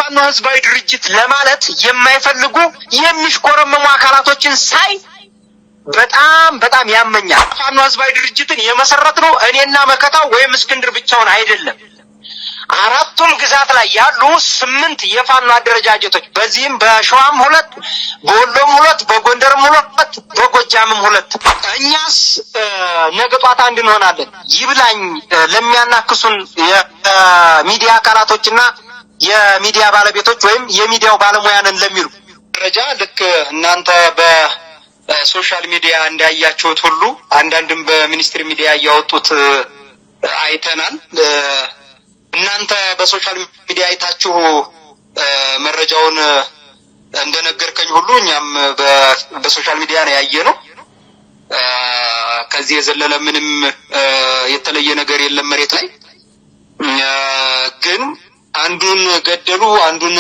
ፋኖ ህዝባዊ ድርጅት ለማለት የማይፈልጉ የሚሽኮረመሙ አካላቶችን ሳይ በጣም ያመኛል። ፋኖ ህዝባዊ ድርጅትን የመሰረትነው እኔና መከታው ወይም እስክንድር ብቻውን አይደለም። አራቱም ግዛት ላይ ያሉ 8 የፋኖ አደረጃጀቶች በዚህም በሸዋም 2 በወሎም 2 በጎንደርም 2 በጎጃምም 2 እኛስ ነገ ጧት አንድ እንሆናለን። ይብላኝ ለሚያናክሱን የሚዲያ አካላቶችና የሚዲያ ባለቤቶች ወይም የሚዲያው ባለሙያ ነን ለሚሉ ደረጃ ልክ እናንተ በሶሻል ሚዲያ እንዳያችሁት ሁሉ አንዳንድም በሚኒስትሪ ሚዲያ ያወጡት አይተናል። እናንተ በሶሻል ሚዲያ አይታችሁ መረጃውን እንደነገርከኝ ሁሉ እኛም በሶሻል ሚዲያ ነው ያየነው። ከዚህ የዘለለ ምንም የተለየ ነገር የለም። መሬት ላይ ግን አንዱን ገደሉ፣ አንዱን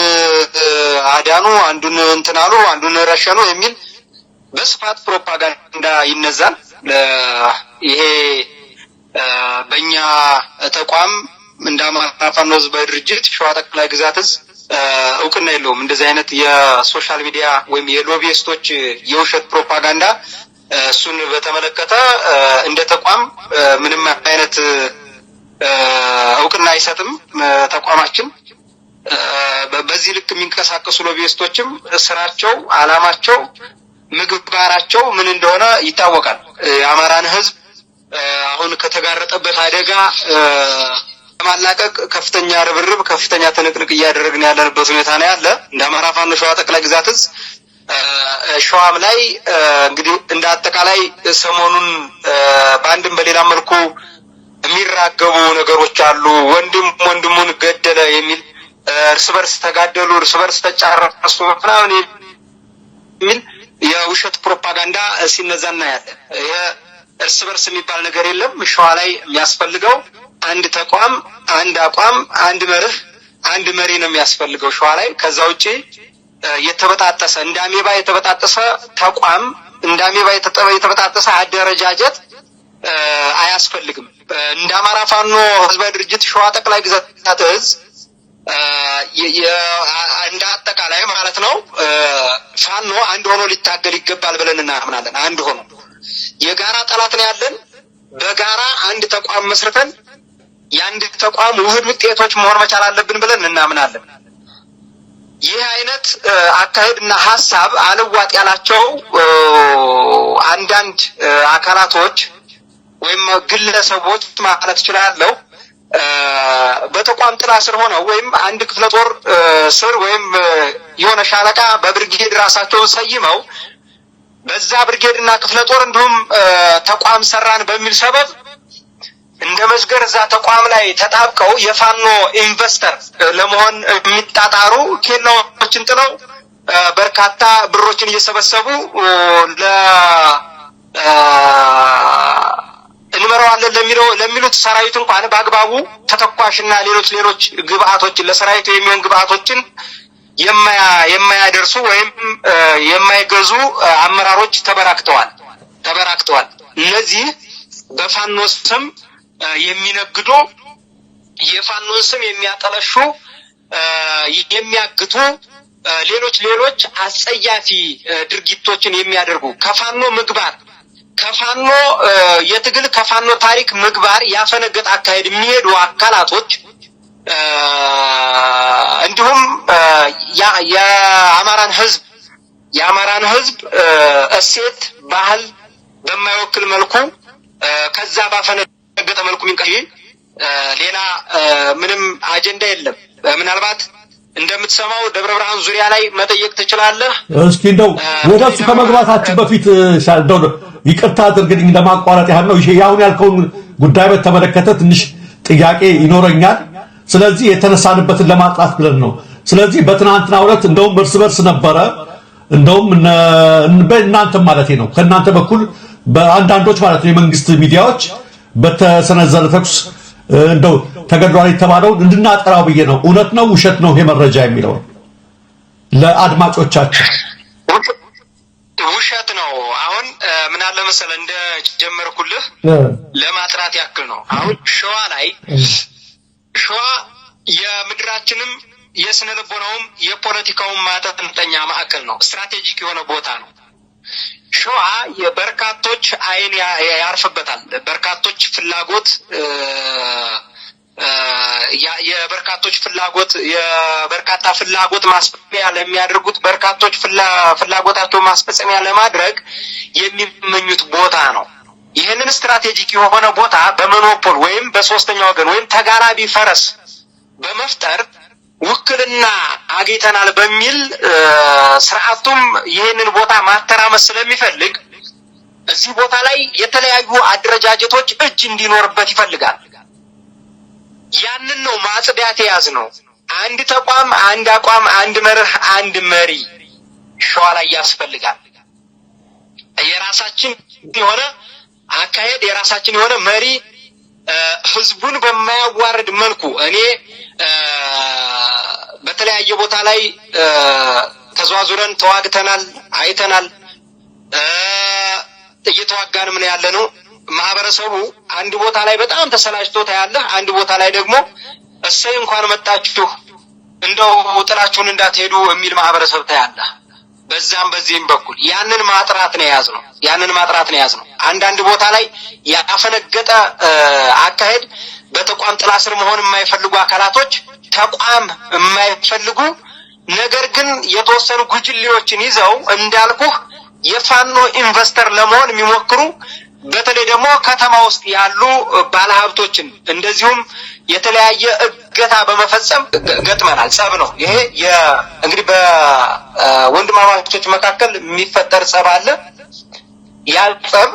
አዳኑ፣ አንዱን እንትናሉ፣ አንዱን ረሸኑ የሚል በስፋት ፕሮፓጋንዳ ይነዛል። ይሄ በእኛ ተቋም እንደ አማራ ፋኖ ህዝባዊ ድርጅት ሸዋ ጠቅላይ ግዛት እዝ እውቅና የለውም። እንደዚህ አይነት የሶሻል ሚዲያ ወይም የሎቢስቶች የውሸት ፕሮፓጋንዳ እሱን በተመለከተ እንደ ተቋም ምንም አይነት እውቅና አይሰጥም ተቋማችን። በዚህ ልክ የሚንቀሳቀሱ ሎቢስቶችም ስራቸው፣ አላማቸው፣ ምግባራቸው ምን እንደሆነ ይታወቃል። የአማራን ህዝብ አሁን ከተጋረጠበት አደጋ ማላቀቅ ከፍተኛ ርብርብ ከፍተኛ ትንቅንቅ እያደረግን ያለንበት ሁኔታ ነው ያለ። እንደ አማራ ፋኖ ሸዋ ጠቅላይ ግዛት እዝ ሸዋም ላይ እንግዲህ እንደ አጠቃላይ ሰሞኑን በአንድም በሌላ መልኩ የሚራገቡ ነገሮች አሉ። ወንድም ወንድሙን ገደለ የሚል እርስ በርስ ተጋደሉ፣ እርስ በርስ ተጫረሱ ምናምን የሚል የውሸት ፕሮፓጋንዳ ሲነዛ እናያለን። ይሄ እርስ በርስ የሚባል ነገር የለም። ሸዋ ላይ የሚያስፈልገው አንድ ተቋም፣ አንድ አቋም፣ አንድ መርህ፣ አንድ መሪ ነው የሚያስፈልገው ሸዋ ላይ። ከዛ ውጪ የተበጣጠሰ እንደ አሜባ የተበጣጠሰ ተቋም፣ እንደ አሜባ የተበጣጠሰ አደረጃጀት አያስፈልግም። እንደ አማራ ፋኖ ህዝባዊ ድርጅት ሸዋ ጠቅላይ ግዛት እዝ እንደ አጠቃላይ ማለት ነው ፋኖ አንድ ሆኖ ሊታገል ይገባል ብለን እናምናለን። አንድ ሆኖ የጋራ ጠላት ነው ያለን። በጋራ አንድ ተቋም መስርተን የአንድ ተቋም ውህድ ውጤቶች መሆን መቻል አለብን ብለን እናምናለን። ይህ አይነት አካሄድና ሐሳብ አልዋጥ ያላቸው አንዳንድ አካላቶች ወይም ግለሰቦች ማለት ይችላልው በተቋም ጥላ ስር ሆነው ወይም አንድ ክፍለ ጦር ስር ወይም የሆነ ሻለቃ በብርጌድ ራሳቸውን ሰይመው በዛ ብርጌድና ክፍለ ጦር እንዲሁም ተቋም ሰራን በሚል ሰበብ እንደ መስገር እዛ ተቋም ላይ ተጣብቀው የፋኖ ኢንቨስተር ለመሆን የሚጣጣሩ ኬላዎችን ጥለው በርካታ ብሮችን እየሰበሰቡ እንመራዋለን ለሚሉት ሰራዊት እንኳን በአግባቡ ተተኳሽና ሌሎች ግብአቶችን ለሰራዊቱ የሚሆን ግብአቶችን የማያደርሱ ወይም የማይገዙ አመራሮች ተበራክተዋል። እነዚህ በፋኖ ስም የሚነግዱ የፋኖን ስም የሚያጠለሹ የሚያግቱ ሌሎች አጸያፊ ድርጊቶችን የሚያደርጉ ከፋኖ ምግባር ከፋኖ የትግል ከፋኖ ታሪክ ምግባር ያፈነገጠ አካሄድ የሚሄዱ አካላቶች እንዲሁም የአማራን ህዝብ እሴት ባህል በማይወክል መልኩ ከዛ ባፈነገጠ መልኩ ሌላ ምንም አጀንዳ የለም። ምናልባት እንደምትሰማው ደብረ ብርሃን ዙሪያ ላይ መጠየቅ ትችላለህ። እስኪ እንደው ወደሱ ከመግባታችን በፊት ሻልደው ይቅርታ አድርግልኝ ለማቋረጥ ያህል ነው። ይሄ ያሁን ያልከውን ጉዳይ በተመለከተ ትንሽ ጥያቄ ይኖረኛል። ስለዚህ የተነሳንበትን ለማጥራት ብለን ነው። ስለዚህ በትናንትናው ዕለት እንደውም እርስ በርስ ነበረ እንደውም በእናንተ ማለት ነው ከእናንተ በኩል በአንዳንዶች ማለት ነው የመንግስት ሚዲያዎች በተሰነዘረ ተኩስ እንደው ተገድሏል የተባለው እንድናጠራው ብዬ ነው። እውነት ነው ውሸት ነው ይሄ መረጃ የሚለው ለአድማጮቻችን? ውሸት ነው። አሁን ምን አለ መሰለ እንደጀመርኩልህ ለማጥራት ያክል ነው። አሁን ሸዋ የምድራችንም የስነ ልቦናውም የፖለቲካውም ማጠንጠኛ ማዕከል ነው። ስትራቴጂክ የሆነ ቦታ ነው። ሸዋ የበርካቶች አይን ያርፍበታል። በርካቶች ፍላጎት የበርካታ ፍላጎት ማስፈጸሚያ ለሚያደርጉት በርካቶች ፍላጎታቸው ማስፈጸሚያ ለማድረግ የሚመኙት ቦታ ነው። ይህንን ስትራቴጂክ የሆነ ቦታ በሞኖፖል ወይም በሶስተኛ ወገን ወይም ተጋራቢ ፈረስ በመፍጠር ውክልና አግኝተናል በሚል ስርዓቱም ይህንን ቦታ ማተራመስ ስለሚፈልግ እዚህ ቦታ ላይ የተለያዩ አደረጃጀቶች እጅ እንዲኖርበት ይፈልጋል። ያንን ነው ማጽዳት የያዝነው። አንድ ተቋም፣ አንድ አቋም፣ አንድ መርህ፣ አንድ መሪ ሸዋ ላይ ያስፈልጋል። የራሳችን የሆነ አካሄድ፣ የራሳችን የሆነ መሪ፣ ህዝቡን በማያዋርድ መልኩ እኔ በተለያየ ቦታ ላይ ተዘዋዙረን ተዋግተናል፣ አይተናል፣ እየተዋጋንም ነው ያለነው። ማህበረሰቡ አንድ ቦታ ላይ በጣም ተሰላችቶ ታያለህ፣ አንድ ቦታ ላይ ደግሞ እሰይ እንኳን መጣችሁ እንደው ጥላችሁን እንዳትሄዱ የሚል ማህበረሰብ ታያለህ። በዛም በዚህም በኩል ያንን ማጥራት ነው የያዝነው። አንዳንድ ቦታ ላይ ያፈነገጠ አካሄድ በተቋም ጥላ ስር መሆን የማይፈልጉ አካላቶች ተቋም የማይፈልጉ ነገር ግን የተወሰኑ ጉጅሌዎችን ይዘው እንዳልኩህ የፋኖ ኢንቨስተር ለመሆን የሚሞክሩ በተለይ ደግሞ ከተማ ውስጥ ያሉ ባለሀብቶችን እንደዚሁም የተለያየ እገታ በመፈጸም ገጥመናል። ጸብ ነው ይሄ። እንግዲህ በወንድማማቾች መካከል የሚፈጠር ጸብ አለ። ያ ጸብ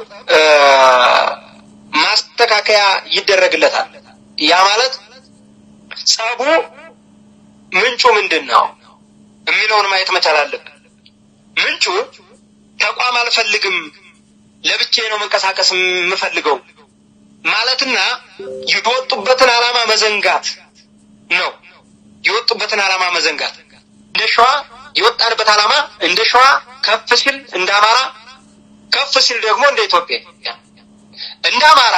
ማስተካከያ ይደረግለታል። ያ ማለት ጸቡ ምንጩ ምንድነው የሚለውን ማየት መቻል አለብን። ምንጩ ተቋም አልፈልግም ለብቻዬ ነው መንቀሳቀስ የምፈልገው ማለትና የወጡበትን ዓላማ መዘንጋት ነው። የወጡበትን ዓላማ መዘንጋት እንደ ሸዋ የወጣንበት ዓላማ እንደ ሸዋ ከፍ ሲል እንደ አማራ ከፍ ሲል ደግሞ እንደ ኢትዮጵያ እንደ አማራ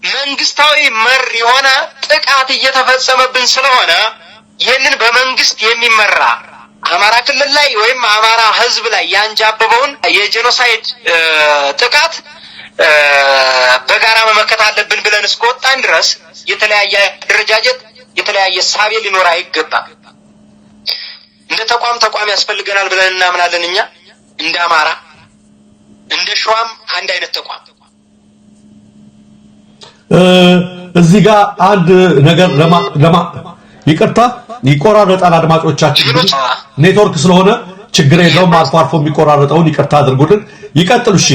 መንግስታዊ መር የሆነ ጥቃት እየተፈጸመብን ስለሆነ ይህንን በመንግስት የሚመራ አማራ ክልል ላይ ወይም አማራ ህዝብ ላይ ያንጃበበውን የጄኖሳይድ ጥቃት በጋራ መመከት አለብን ብለን እስከወጣን ድረስ የተለያየ አደረጃጀት የተለያየ ሳቤ ሊኖር አይገባም። እንደ ተቋም ያስፈልገናል ብለን እናምናለን። እኛ እንደ አማራ እንደ ሸዋም አንድ አይነት ተቋም እዚህ ጋር አንድ ነገር ይቅርታ ይቆራረጣል። አድማጮቻችን ኔትወርክ ስለሆነ ችግር የለውም። አልፎ አልፎ የሚቆራረጠውን ይቅርታ አድርጉልን። ይቀጥሉ። እሺ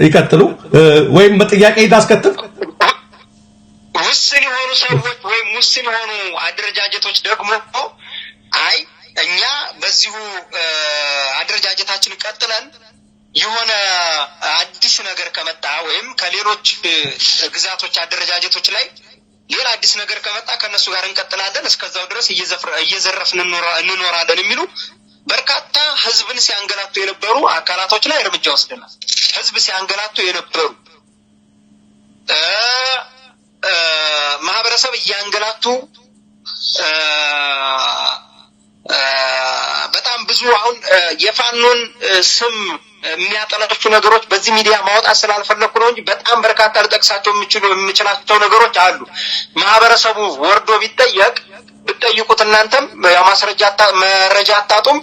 ይቀጥሉ። ወይም ጥያቄ እንዳስከትል ውስን የሆኑ ሰዎች ወይም ውስን የሆኑ አደረጃጀቶች ደግሞ አይ እኛ በዚሁ አደረጃጀታችን ቀጥለን የሆነ አዲስ ነገር ከመጣ ወይም ከሌሎች ግዛቶች አደረጃጀቶች ላይ ሌላ አዲስ ነገር ከመጣ ከነሱ ጋር እንቀጥላለን፣ እስከዛው ድረስ እየዘረፍን እንኖራለን የሚሉ በርካታ ህዝብን ሲያንገላቱ የነበሩ አካላቶች ላይ እርምጃ ወስደናል። ህዝብ ሲያንገላቱ የነበሩ ማህበረሰብ እያንገላቱ በጣም ብዙ አሁን የፋኖን ስም የሚያጠለሹ ነገሮች በዚህ ሚዲያ ማውጣት ስላልፈለኩ ነው እንጂ በጣም በርካታ ልጠቅሳቸው የምችላቸው ነገሮች አሉ። ማህበረሰቡ ወርዶ ቢጠየቅ ብትጠይቁት እናንተም መረጃ አታጡም።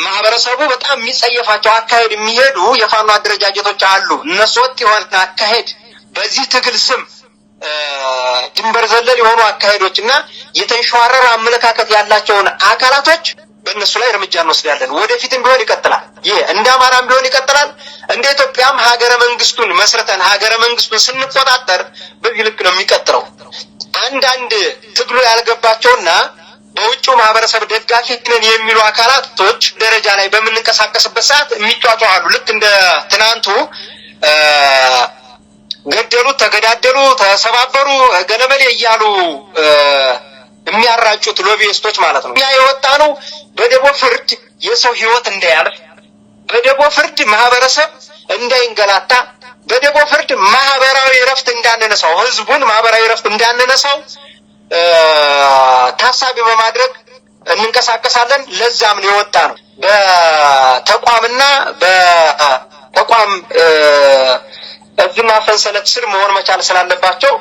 ማህበረሰቡ በጣም የሚጸየፋቸው አካሄድ የሚሄዱ የፋኖ አደረጃጀቶች አሉ። እነሱ ወጥ የሆነ አካሄድ በዚህ ትግል ስም ድንበር ዘለል የሆኑ አካሄዶችና የተንሸዋረረ አመለካከት ያላቸውን አካላቶች በእነሱ ላይ እርምጃ እንወስዳለን። ወደፊትም ቢሆን ይቀጥላል። ይሄ እንደ አማራም ቢሆን ይቀጥላል። እንደ ኢትዮጵያም ሀገረ መንግስቱን መስርተን ሀገረ መንግስቱን ስንቆጣጠር በዚህ ልክ ነው የሚቀጥለው። አንዳንድ ትግሉ ያልገባቸውና በውጭው ማህበረሰብ ደጋፊ ነን የሚሉ አካላቶች ደረጃ ላይ በምንንቀሳቀስበት ሰዓት የሚጫጫዋሉ። ልክ እንደ ትናንቱ ገደሉ፣ ተገዳደሉ፣ ተሰባበሩ፣ ገለመሌ እያሉ የሚያራጩት ሎቢስቶች ማለት ነው። ያ የወጣ ነው በደቦ ፍርድ የሰው ህይወት እንዳያልፍ፣ በደቦ ፍርድ ማህበረሰብ እንዳይንገላታ፣ በደቦ ፍርድ ማህበራዊ ረፍት እንዳንነሳው፣ ህዝቡን ማህበራዊ ረፍት እንዳንነሳው ታሳቢ በማድረግ እንንቀሳቀሳለን። ለዛም ነው የወጣ ነው። በተቋምና በተቋም እዝና ሰንሰለት ስር መሆን መቻል ስላለባቸው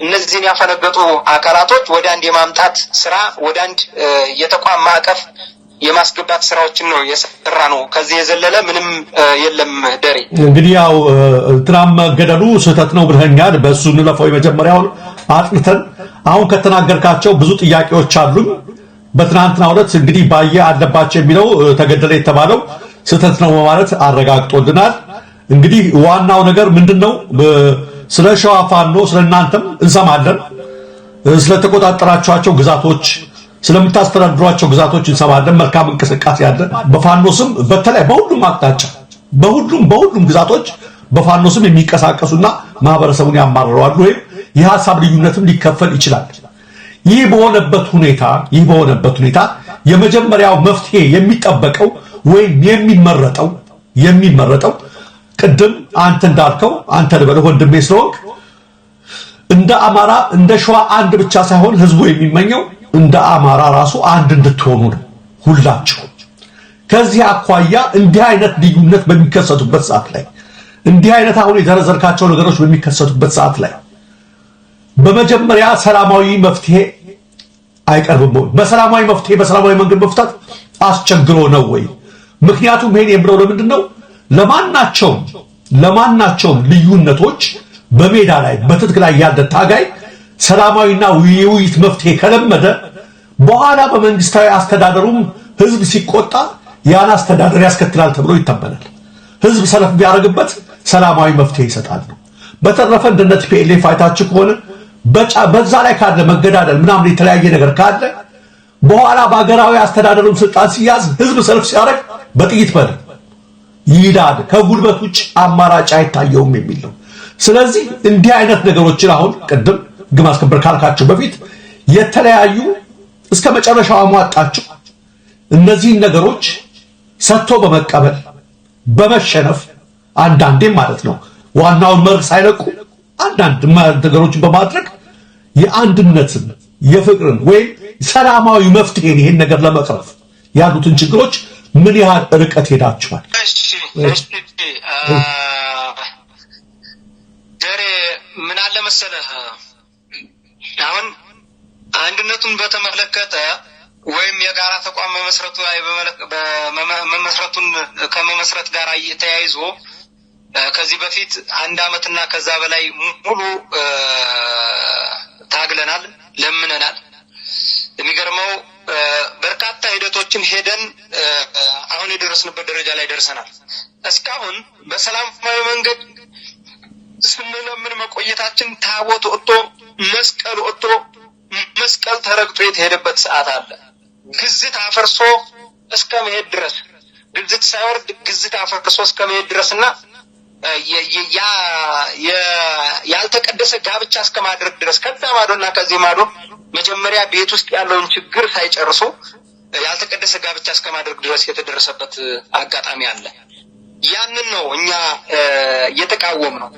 እነዚህን ያፈነገጡ አካላቶች ወደ አንድ የማምጣት ስራ ወደ አንድ የተቋም ማዕቀፍ የማስገባት ስራዎችን ነው የሰራ ነው። ከዚህ የዘለለ ምንም የለም። ደሬ እንግዲህ ያው ትራም ገደሉ ስህተት ነው ብለኛል። በሱ ንለፈው የመጀመሪያውን አጥንተን አሁን ከተናገርካቸው ብዙ ጥያቄዎች አሉኝ። በትናንትናው ዕለት እንግዲህ ባየ አለባቸው የሚለው ተገደለ የተባለው ስህተት ነው ማለት አረጋግጦልናል። እንግዲህ ዋናው ነገር ምንድነው? ስለ ሸዋ ፋኖ ስለናንተም እንሰማለን። ስለተቆጣጠራቸው ግዛቶች ስለምታስተዳድሯቸው ግዛቶች እንሰማለን። መልካም እንቅስቃሴ ያለ በፋኖ ስም በተለይ በሁሉም አቅጣጫ በሁሉም ግዛቶች በፋኖ ስም የሚንቀሳቀሱና ማህበረሰቡን ያማርራሉ። ወይ የሐሳብ ልዩነትም ሊከፈል ይችላል። ይህ በሆነበት ሁኔታ የመጀመሪያው መፍትሄ የሚጠበቀው ወይም የሚመረጠው ቅድም አንተ እንዳልከው አንተ ልበለው ወንድሜ ስለሆንክ እንደ አማራ እንደ ሸዋ አንድ ብቻ ሳይሆን ህዝቡ የሚመኘው እንደ አማራ ራሱ አንድ እንድትሆኑ ነው ሁላችሁ። ከዚህ አኳያ እንዲህ አይነት ልዩነት በሚከሰቱበት ሰዓት ላይ እንዲህ አይነት አሁን የዘረዘርካቸው ነገሮች በሚከሰቱበት ሰዓት ላይ በመጀመሪያ ሰላማዊ መፍትሄ አይቀርብም ወይ? በሰላማዊ መንገድ መፍታት አስቸግሮ ነው ወይ? ምክንያቱም ይሄን የምለው ለምንድን ነው? ለማናቸውም ልዩነቶች በሜዳ ላይ በትጥቅ ላይ ያለ ታጋይ ሰላማዊና ውይይት መፍትሄ ከለመደ በኋላ በመንግስታዊ አስተዳደሩም ህዝብ ሲቆጣ ያን አስተዳደር ያስከትላል ተብሎ ይታመናል። ህዝብ ሰልፍ ቢያደርግበት ሰላማዊ መፍትሄ ይሰጣል። በተረፈ እንደነት ፒኤልኤፍ አይታችሁ ከሆነ በዛ ላይ ካለ መገዳደል ምናምን የተለያየ ነገር ካለ በኋላ በአገራዊ አስተዳደሩም ስልጣን ሲያዝ ህዝብ ሰልፍ ሲያደርግ በጥይት ይዳድ ከጉልበት ውጭ አማራጭ አይታየውም የሚል ነው። ስለዚህ እንዲህ አይነት ነገሮችን አሁን ቅድም ግብ ማስከበር ካልካቸው በፊት የተለያዩ እስከ መጨረሻው አሟጣቸው እነዚህን ነገሮች ሰጥቶ በመቀበል በመሸነፍ አንዳንዴም ማለት ነው ዋናውን መርህ ሳይለቁ አንዳንድ ነገሮችን በማድረግ የአንድነትን የፍቅርን ወይም ሰላማዊ መፍትሄን ይሄን ነገር ለመቅረፍ ያሉትን ችግሮች ምን ያህል ርቀት ሄዳችኋል? ደሬ ምን አለ መሰለህ አሁን አንድነቱን በተመለከተ ወይም የጋራ ተቋም መመስረቱ ላይ በመመስረቱን ከመመስረት ጋር ተያይዞ ከዚህ በፊት አንድ አመትና ከዛ በላይ ሙሉ ታግለናል፣ ለምነናል። የሚገርመው በርካታ ሂደቶችን ሄደን አሁን የደረስንበት ደረጃ ላይ ደርሰናል። እስካሁን በሰላማዊ መንገድ ስንለምን መቆየታችን ታቦት ወጥቶ መስቀል ተረግጦ የተሄደበት ሰዓት አለ። ግዝት አፈርሶ እስከ መሄድ ድረስ ግዝት ሳይወርድ ግዝት አፈርሶ እስከ መሄድ ድረስና ያልተቀደሰ ጋብቻ እስከማድረግ ድረስ ከዛ ማዶና ከዚህ ማዶ መጀመሪያ ቤት ውስጥ ያለውን ችግር ሳይጨርሱ ያልተቀደሰ ጋብቻ እስከማድረግ ድረስ የተደረሰበት አጋጣሚ አለ። ያንን ነው እኛ እየተቃወም ነው።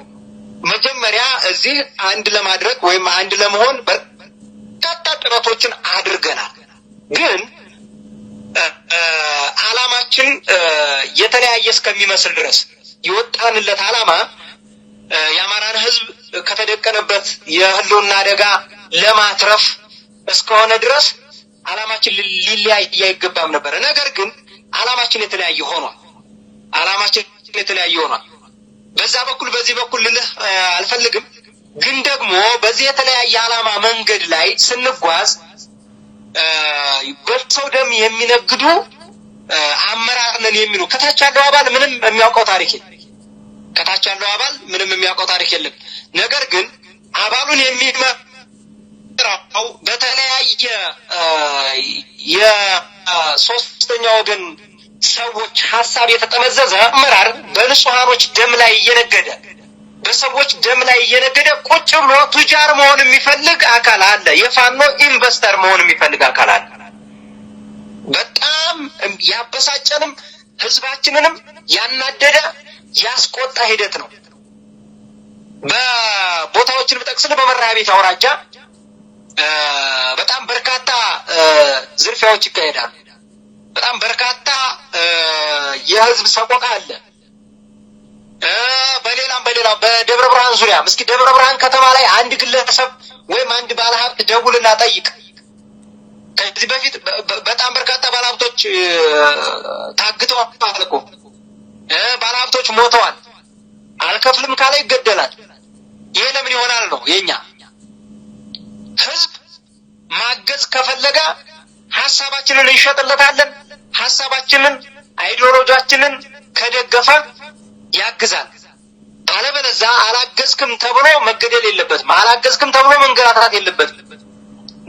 መጀመሪያ እዚህ አንድ ለማድረግ ወይም አንድ ለመሆን በርካታ ጥረቶችን አድርገናል። ግን ዓላማችን የተለያየ እስከሚመስል ድረስ የወጣንለት ዓላማ የአማራን ሕዝብ ከተደቀነበት የህልውና አደጋ ለማትረፍ እስከሆነ ድረስ ዓላማችን ሊለያይ አይገባም ነበር። ነገር ግን ዓላማችን የተለያየ ሆኗል። በዛ በኩል በዚህ በኩል ልልህ አልፈልግም። ግን ደግሞ በዚህ የተለያየ ዓላማ መንገድ ላይ ስንጓዝ በሰው ደም የሚነግዱ አመራር ነን የሚሉ ከታች ያለው አባል ምንም የሚያውቀው ታሪክ የለም። ነገር ግን አባሉን የሚመራው በተለያየ የሶስተኛ ወገን ሰዎች ሐሳብ የተጠመዘዘ አመራር በንጹሃኖች ደም ላይ እየነገደ ቁጭ ብሎ ቱጃር መሆን የሚፈልግ አካል አለ። የፋኖ ኢንቨስተር መሆን የሚፈልግ አካል አለ። በጣም ያበሳጨንም ህዝባችንንም ያናደደ ያስቆጣ ሂደት ነው። በቦታዎችን ብጠቅስልህ በመራቤት አውራጃ በጣም በርካታ ዝርፊያዎች ይካሄዳሉ። በጣም በርካታ የህዝብ ሰቆቃ አለ። በሌላም በደብረ ብርሃን ዙሪያ እስኪ ደብረ ብርሃን ከተማ ላይ አንድ ግለሰብ ወይም አንድ ባለሀብት ደውልና ጠይቅ። ከዚህ በፊት በጣም በርካታ ባለሀብቶች ታግተዋል እኮ ባለሀብቶች ሞተዋል። አልከፍልም ካለ ይገደላል። ይሄ ለምን ይሆናል ነው የኛ ህዝብ ማገዝ ከፈለገ ሐሳባችንን እንሸጥለታለን። ሐሳባችንን አይዲዮሎጂያችንን ከደገፈ ያግዛል። አለበለዚያ አላገዝክም ተብሎ መገደል የለበትም። አላገዝክም ተብሎ መንገላታት የለበትም።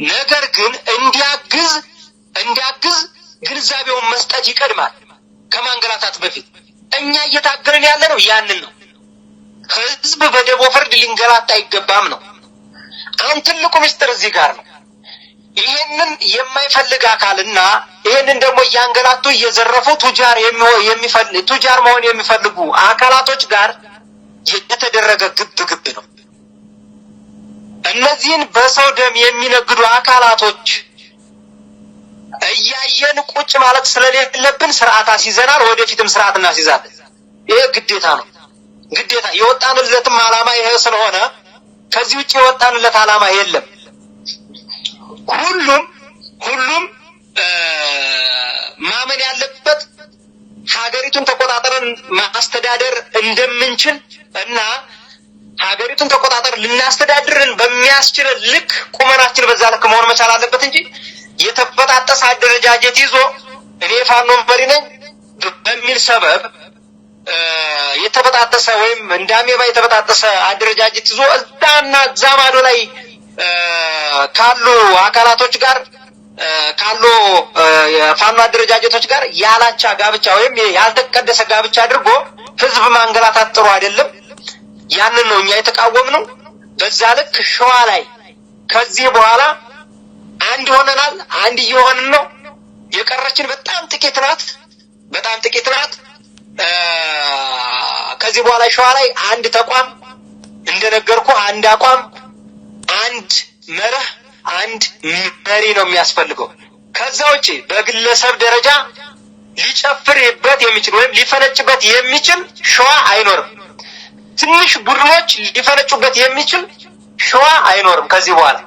ነገር ግን እንዲያግዝ ግንዛቤውን መስጠት ይቀድማል ከማንገላታት በፊት። እኛ እየታገልን ያለ ነው ያንን ነው። ህዝብ በደቦ ፍርድ ሊንገላታ አይገባም ነው። አሁን ትልቁ ምስጢር እዚህ ጋር ነው። ይሄንን የማይፈልግ አካልና ይሄንን ደግሞ እያንገላቱ እየዘረፉ ቱጃር መሆን የሚፈልጉ አካላቶች ጋር የተደረገ ግብ ነው። እነዚህን በሰው ደም የሚነግዱ አካላቶች እያየን ቁጭ ማለት ስለሌለብን ስርዓት አስይዘናል። ወደፊትም ስርዓት እናስይዛለን። ይሄ ግዴታ ነው። ግዴታ የወጣንለትም ዓላማ ይሄ ስለሆነ ከዚህ ውጪ የወጣንለት ዓላማ የለም። ሁሉም ማመን ያለበት ሀገሪቱን ተቆጣጠረን ማስተዳደር እንደምንችል እና ሀገሪቱን ተቆጣጠር ልናስተዳድርን በሚያስችል ልክ ቁመናችን በዛ ልክ መሆን መቻል አለበት እንጂ የተበጣጠሰ አደረጃጀት ይዞ እኔ ፋኖ መሪ ነኝ በሚል ሰበብ የተበጣጠሰ ወይም እንዳሜባ የተበጣጠሰ አደረጃጀት ይዞ እዛና እዛ ማዶ ላይ ካሉ አካላቶች ጋር ካሉ የፋኖ አደረጃጀቶች ጋር ያላቻ ጋብቻ ወይም ያልተቀደሰ ጋብቻ አድርጎ ህዝብ ማንገላታት ጥሩ አይደለም። ያንን ነው እኛ የተቃወምነው። በዛ ልክ ሸዋ ላይ ከዚህ በኋላ አንድ ሆነናል። አንድ እየሆንን ነው። የቀረችን በጣም ጥቂት ናት። ከዚህ በኋላ ሸዋ ላይ አንድ ተቋም እንደነገርኩ አንድ አቋም፣ አንድ መርህ፣ አንድ መሪ ነው የሚያስፈልገው። ከዛ ውጪ በግለሰብ ደረጃ ሊጨፍርበት የሚችል ወይም ሊፈነጭበት የሚችል ሸዋ አይኖርም። ትንሽ ቡድኖች ሊፈነጩበት የሚችል ሸዋ አይኖርም ከዚህ በኋላ።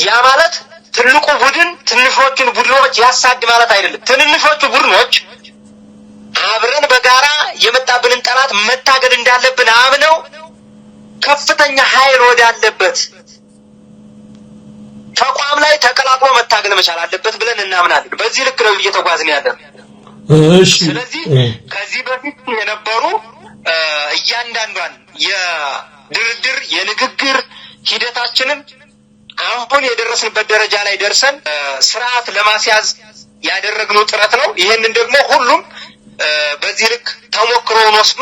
ያ ማለት ትልቁ ቡድን ትንሾቹን ቡድኖች ያሳድ ማለት አይደለም። ትንንሾቹ ቡድኖች አብረን በጋራ የመጣብንን ጠላት መታገል እንዳለብን አምነው ከፍተኛ ኃይል ወዳለበት ተቋም ላይ ተቀላቅሎ መታገል መቻል አለበት ብለን እናምናለን። በዚህ ልክ ነው እየተጓዝን ያለን። እሺ፣ ስለዚህ ከዚህ በፊት የነበሩ እያንዳንዷን የድርድር የንግግር ሂደታችንን አሁን የደረስንበት ደረጃ ላይ ደርሰን ስርዓት ለማስያዝ ያደረግነው ጥረት ነው። ይሄንን ደግሞ ሁሉም በዚህ ልክ ተሞክሮውን ወስዶ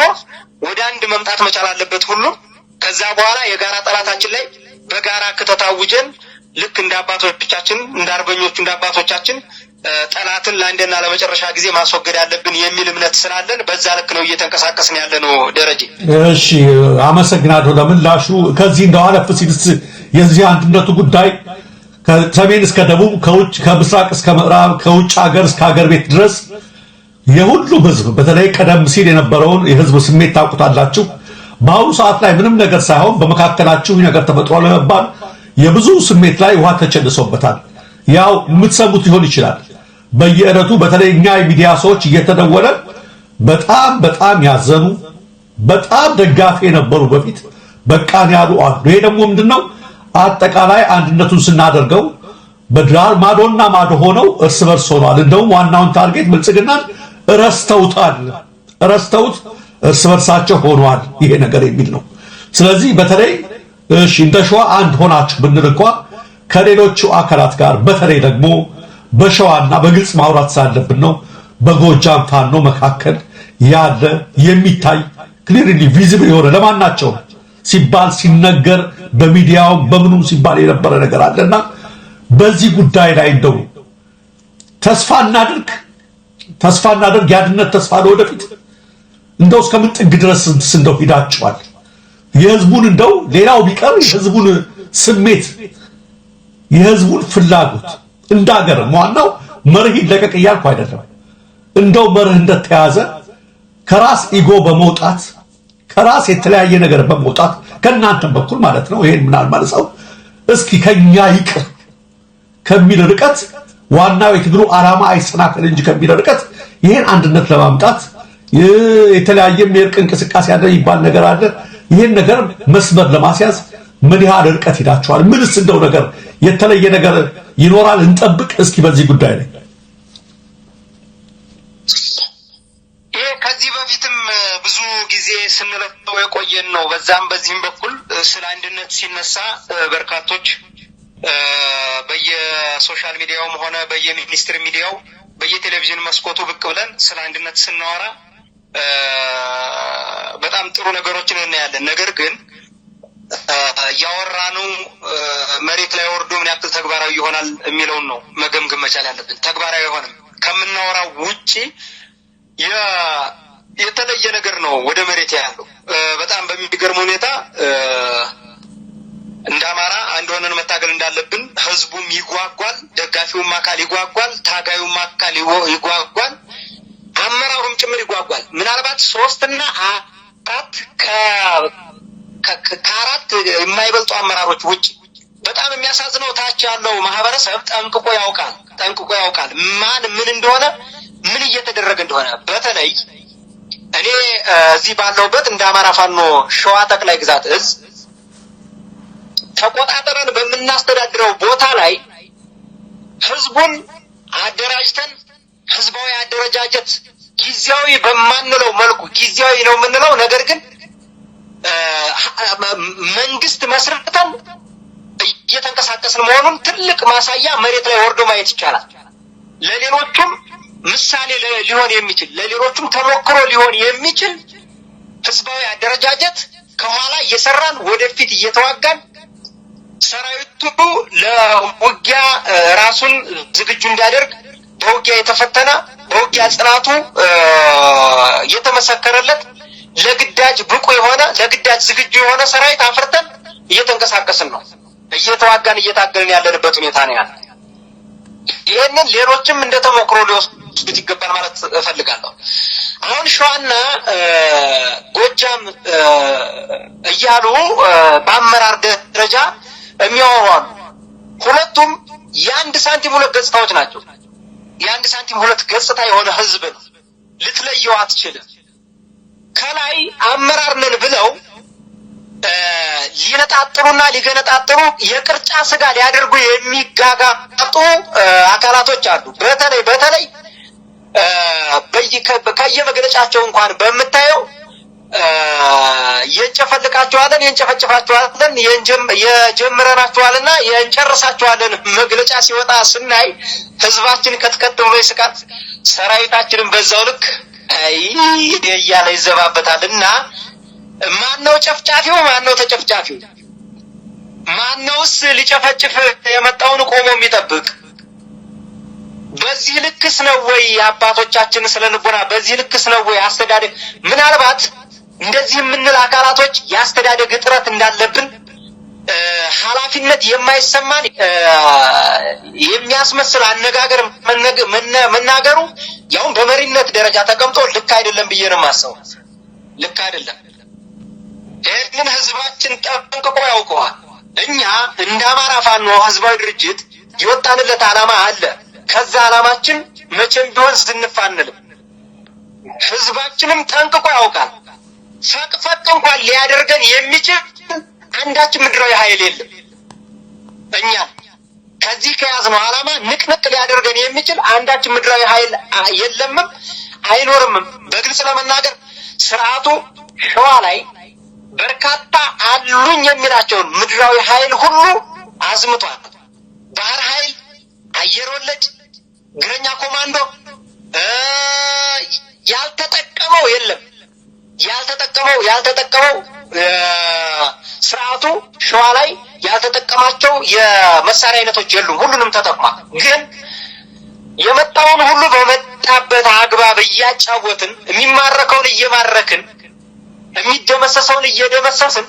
ወደ አንድ መምጣት መቻል አለበት ሁሉም። ከዛ በኋላ የጋራ ጠላታችን ላይ በጋራ ከተታውጀን ልክ እንደ አባቶቻችን እንደ አርበኞቹ እንደ አባቶቻችን ጠላትን ለአንድና ለመጨረሻ ጊዜ ማስወገድ ያለብን የሚል እምነት ስላለን በዛ ልክ ነው እየተንቀሳቀስን ያለነው ደረጀ። እሺ፣ አመሰግናለሁ ለምላሹ። ከዚህ እንደው አለፍ ሲልስ የዚህ አንድነቱ ጉዳይ ከሰሜን እስከ ደቡብ ከውጭ ከምስራቅ እስከ ምዕራብ ከውጭ ሀገር እስከ ሀገር ቤት ድረስ የሁሉም ህዝብ በተለይ ቀደም ሲል የነበረውን የህዝብ ስሜት ታውቁታላችሁ። በአሁኑ ሰዓት ላይ ምንም ነገር ሳይሆን በመካከላችሁ ነገር ተፈጥሯል ለመባል የብዙ ስሜት ላይ ውሃ ተቸልሶበታል። ያው የምትሰሙት ሊሆን ይችላል። በየዕለቱ በተለይ እኛ የሚዲያ ሰዎች እየተደወለ በጣም ያዘኑ በጣም ደጋፊ የነበሩ በፊት በቃን ያሉ አሉ። ይሄ ደግሞ ምንድነው አጠቃላይ አንድነቱን ስናደርገው በዳር ማዶና ማዶ ሆነው እርስ በርስ ሆኗል። እንደውም ዋናውን ታርጌት ብልጽግናን ረስተውት እርስ በርሳቸው ሆኗል ይሄ ነገር የሚል ነው። ስለዚህ በተለይ እሺ እንደ ሸዋ አንድ ሆናችሁ ብንል እንኳን ከሌሎቹ አካላት ጋር በተለይ ደግሞ በሸዋና በግልጽ ማውራት ሳለብን ነው በጎጃም ፋኖ መካከል ያለ የሚታይ ክሊርሊ ቪዚብል የሆነ ለማናቸው ሲባል ሲነገር በሚዲያው በምኑም ሲባል የነበረ ነገር አለና በዚህ ጉዳይ ላይ እንደው ተስፋ እናድርግ ያድነት ተስፋ ለወደፊት እንደው እስከምን ጥግ ድረስ እንደው ሂዳችኋል? የህዝቡን እንደው ሌላው ቢቀር የህዝቡን ስሜት የህዝቡን ፍላጎት እንዳገር ዋናው መርህ ይለቀቅ እያልኩ አይደለም። እንደው መርህ እንደተያዘ ከራስ ኢጎ በመውጣት ከራስ የተለያየ ነገር በመውጣት ከናንተም በኩል ማለት ነው ይሄን ምናልባት ሰው እስኪ ከኛ ይቅር ከሚል ርቀት ዋናው የትግሉ ዓላማ አይሰናከል እንጂ ከሚል ርቀት ይሄን አንድነት ለማምጣት የተለያየም የእርቅ እንቅስቃሴ ያለ ይባል ነገር አለ። ይሄን ነገር መስመር ለማስያዝ ምን ያህል ርቀት ሄዳችኋል? ምንስ እንደው ነገር የተለየ ነገር ይኖራል? እንጠብቅ እስኪ በዚህ ጉዳይ ላይ። ይሄ ከዚህ በፊትም ብዙ ጊዜ ስንለፈው የቆየን ነው። በዛም በዚህም በኩል ስለ አንድነት ሲነሳ በርካቶች በየሶሻል ሚዲያውም ሆነ በየሚኒስትር ሚዲያው በየቴሌቪዥን መስኮቱ ብቅ ብለን ስለ አንድነት ስናወራ በጣም ጥሩ ነገሮችን እናያለን። ነገር ግን ያወራነው መሬት ላይ ወርዶ ምን ያክል ተግባራዊ ይሆናል የሚለውን ነው መገምገም መቻል ያለብን። ተግባራዊ አይሆንም። ከምናወራው ውጪ የተለየ ነገር ነው ወደ መሬት ያለው። በጣም በሚገርም ሁኔታ እንደ አማራ አንድ ሆነን መታገል እንዳለብን ህዝቡም ይጓጓል፣ ደጋፊውም አካል ይጓጓል፣ ታጋዩም አካል ይጓጓል፣ አመራሩም ጭምር ይጓጓል። ምናልባት 3 እና 4 ከአራት የማይበልጡ አመራሮች ውጪ በጣም የሚያሳዝነው ታች ያለው ማህበረሰብ ጠንቅቆ ያውቃል ማን ምን እንደሆነ ምን እየተደረገ እንደሆነ። በተለይ እኔ እዚህ ባለውበት እንደ አማራ ፋኖ ሸዋ ጠቅላይ ግዛት እዝ ተቆጣጠረን በምናስተዳድረው ቦታ ላይ ህዝቡን አደራጅተን ህዝባዊ አደረጃጀት ጊዜያዊ በማንለው መልኩ ጊዜያዊ ነው የምንለው ነገር ግን መንግስት መስርተን እየተንቀሳቀስን መሆኑን ትልቅ ማሳያ መሬት ላይ ወርዶ ማየት ይቻላል። ለሌሎቹም ምሳሌ ሊሆን የሚችል ለሌሎቹም ተሞክሮ ሊሆን የሚችል ህዝባዊ አደረጃጀት ከኋላ እየሰራን ወደፊት እየተዋጋን ሰራዊቱ ለውጊያ ራሱን ዝግጁ እንዲያደርግ በውጊያ የተፈተነ በውጊያ ጽናቱ የተመሰከረለት ለግዳጅ ብቁ የሆነ ለግዳጅ ዝግጁ የሆነ ሰራዊት አፍርተን እየተንቀሳቀስን ነው። እየተዋጋን እየታገልን ያለንበት ሁኔታ ነው ያለው። ይሄንን ሌሎችም እንደተሞክሮ ሊወስዱት ይገባል ማለት እፈልጋለሁ። አሁን ሸዋና ጎጃም እያሉ በአመራር ደረጃ የሚያወሩ ሁለቱም የአንድ ሳንቲም ሁለት ገጽታዎች ናቸው። የአንድ ሳንቲም ሁለት ገጽታ የሆነ ህዝብ ነው። ልትለየው አትችልም። ከላይ አመራር ነን ብለው ሊነጣጥሩና ሊገነጣጥሩ የቅርጫ ስጋ ሊያደርጉ የሚጋጋጡ አካላቶች አሉ። በተለይ ከየመግለጫቸው እንኳን በምታየው የእንጨፈልቃቸዋለን የእንጨፈጭፋቸዋለን የጀምረናቸዋልና የእንጨርሳቸዋለን መግለጫ ሲወጣ ስናይ ህዝባችን ከትከት ብሎ ይስቃል። ሰራዊታችንን በዛው ልክ እያለ ይዘባበታልና ማነው ጨፍጫፊው? ማነው ተጨፍጫፊው? ማነውስ ሊጨፈጭፍ የመጣውን ቆሞ የሚጠብቅ? በዚህ ልክስ ነው ወይ አባቶቻችን ስለንቦና? በዚህ ልክስ ነው ወይ አስተዳደግ? ምናልባት እንደዚህ የምንል አካላቶች የአስተዳደግ እጥረት እንዳለብን ኃላፊነት የማይሰማን የሚያስመስል አነጋገር መናገሩ ያውን በመሪነት ደረጃ ተቀምጦ ልክ አይደለም ብዬ ነው የማስበው። ልክ አይደለም። ይህንን ህዝባችን ጠንቅቆ ያውቀዋል። እኛ እንደ አማራ ፋኖ ህዝባዊ ድርጅት የወጣንለት ዓላማ አለ። ከዛ ዓላማችን መቼም ቢሆን ዝንፍ አንልም። ህዝባችንም ጠንቅቆ ያውቃል። ፈቅፈቅ እንኳን ሊያደርገን የሚችል አንዳች ምድራዊ ኃይል የለም። እኛ ከዚህ ከያዝነው ዓላማ ንቅንቅ ሊያደርገን የሚችል አንዳች ምድራዊ ኃይል የለምም፣ አይኖርምም። በግልጽ ለመናገር ስርዓቱ ሸዋ ላይ በርካታ አሉኝ የሚላቸውን ምድራዊ ኃይል ሁሉ አዝምቷል። ባህር ኃይል፣ አየር ወለድ፣ እግረኛ ኮማንዶ ያልተጠቀመው የለም። ያልተጠቀመው ስርዓቱ ሸዋ ላይ ያልተጠቀማቸው የመሳሪያ አይነቶች የሉም። ሁሉንም ተጠቅሟል። ግን የመጣውን ሁሉ በመጣበት አግባብ እያጫወትን የሚማረከውን እየማረክን የሚደመሰሰውን እየደመሰስን